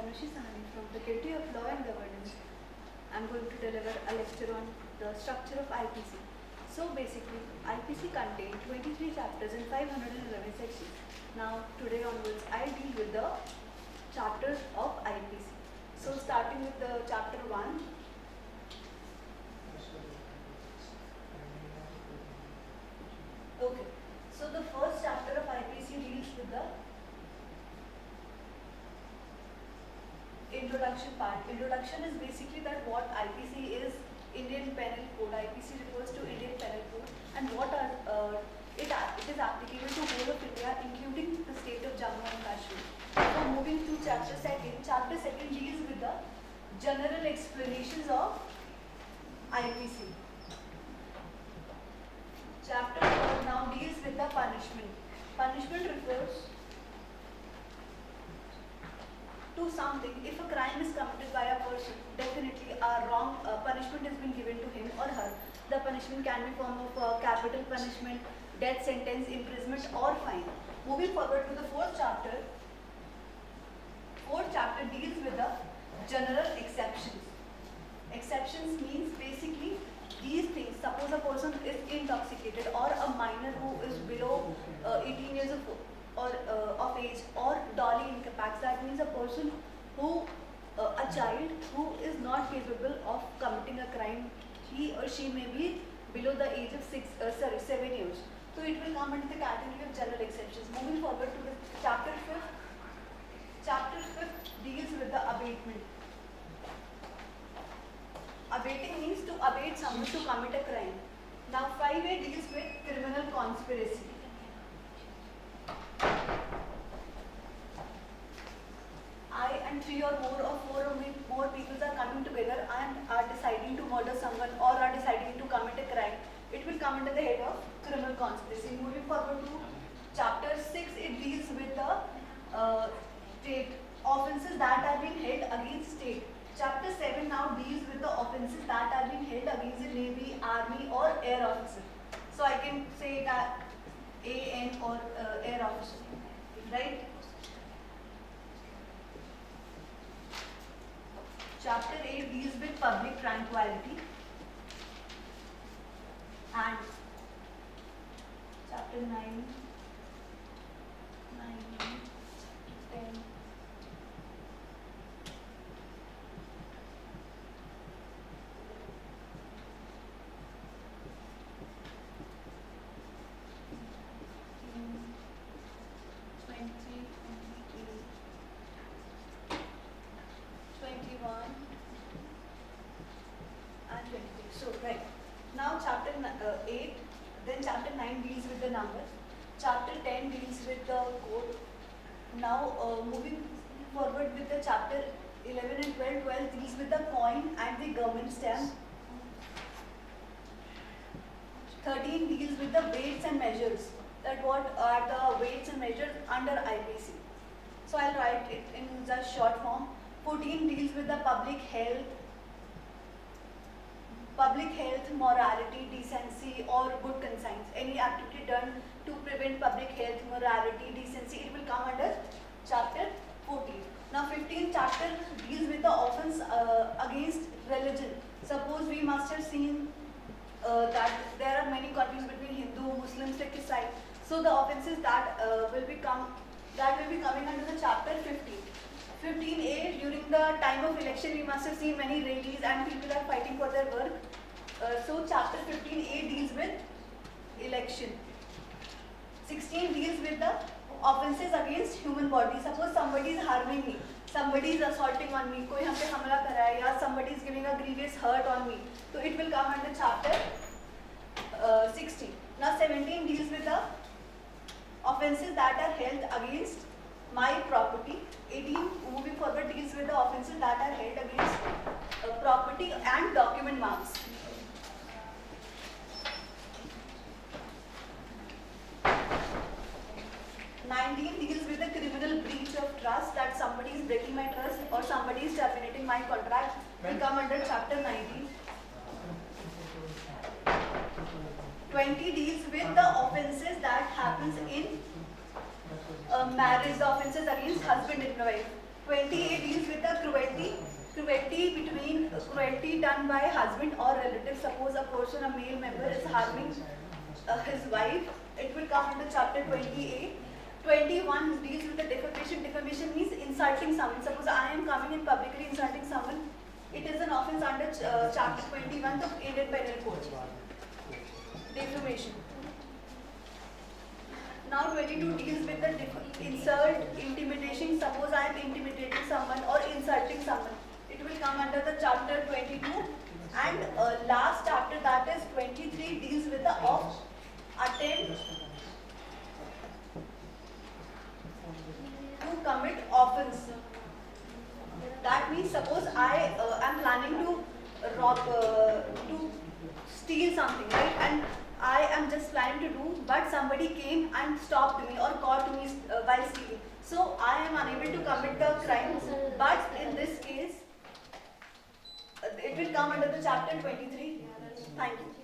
Anushi Sahani from Faculty of Law and Governance. I'm going to deliver a lecture on the structure of IPC. So basically, IPC contains 23 chapters and 511 sections. Now, today onwards, I'll deal with the chapters of IPC. So starting with the chapter 1. Okay. So the first chapter of IPC deals with the introduction part. Introduction is basically that what IPC is, Indian Penal Code. IPC refers to Indian Penal Code and what are it is applicable to whole of India, including the state of Jammu and Kashmir. So moving to chapter second. Chapter second deals with the general explanations of IPC. Chapter 4 now deals with the punishment. Punishment refers to something. If a crime is committed by a person, definitely a wrong punishment has been given to him or her. The punishment can be form of capital punishment, death sentence, imprisonment or fine. Moving forward to the fourth chapter. Fourth chapter deals with the general exceptions. Exceptions means basically these things. Suppose a person is intoxicated or a minor who is below 18 years of age or dolly incapacitated. That means a person who, a child who is not capable of committing a crime. He or she may be below the age of 7 years. So it will come into the category of general exceptions. Moving forward to the chapter 5th. Chapter 5th deals with the abatement. Abating means to abate someone to commit a crime. Now 5A deals with criminal conspiracy. I and 3 or more or 4 or more people are coming together and are deciding to murder someone or are deciding to commit a crime. It will come under the head of criminal conspiracy. Moving forward to chapter 6, it deals with the state offences that are being held against state. Chapter 7 now deals with the offences that are being held against the Navy, Army or Air Officer. So I can say that AN or Air Officer, right? Chapter 8 deals with public tranquility and chapter 9, 10, 21 and 22. So right now chapter 8, then chapter 9 deals with the numbers. Chapter 10 deals with the code. Now moving forward with the chapter 11 and 12. 12 deals with the coin and the government stamp. 13 deals with the weights and measures. That what are the weights and measures under IPC. So I'll write it in just short form. 14 deals with the public health, morality, decency or good conscience. Any activity done to prevent public health, morality, decency, it will come under chapter 14. Now 15th chapter deals with the offense against religion. Suppose we must have seen that there are many conflicts between Hindu, Muslims, Sikh, Isai. So the offences that will be coming under the chapter 15. 15A, during the time of election, we must have seen many rallies and people are fighting for their work. So chapter 15A deals with election. 16 deals with the offences against human body. Suppose somebody is harming me, somebody is assaulting on me, कोई हम पे हमला कर रहा है, या somebody is giving a grievous hurt on me. So it will come under chapter 16. Now 17 deals with the offences that are held against my property. 18 moving forward deals with the offences that are held against property and document marks. 19 deals with the criminal breach of trust, that somebody is breaking my trust or somebody is terminating my contract. Will come under chapter 19. 20 deals with the offences that happens in marriage, the offences against husband and wife. 28 deals with the cruelty done by husband or relative. Suppose a person, a male member, is harming his wife. It will come under chapter 28. 21 deals with the defamation. Defamation means insulting someone. Suppose I am coming and publicly insulting someone. It is an offence under chapter 21 of Indian Penal Code. Defamation. Now 22 deals with the insult, intimidation. Suppose I am intimidating someone or insulting someone. It will come under the chapter 22. And last chapter, that is 23, deals with the attempt to commit offence. That means suppose I am planning to to steal something, right? And I am just planning to do, but somebody came and stopped me or caught me while stealing. So I am unable to commit the crime. But in this case, it will come under the chapter 23. Thank you.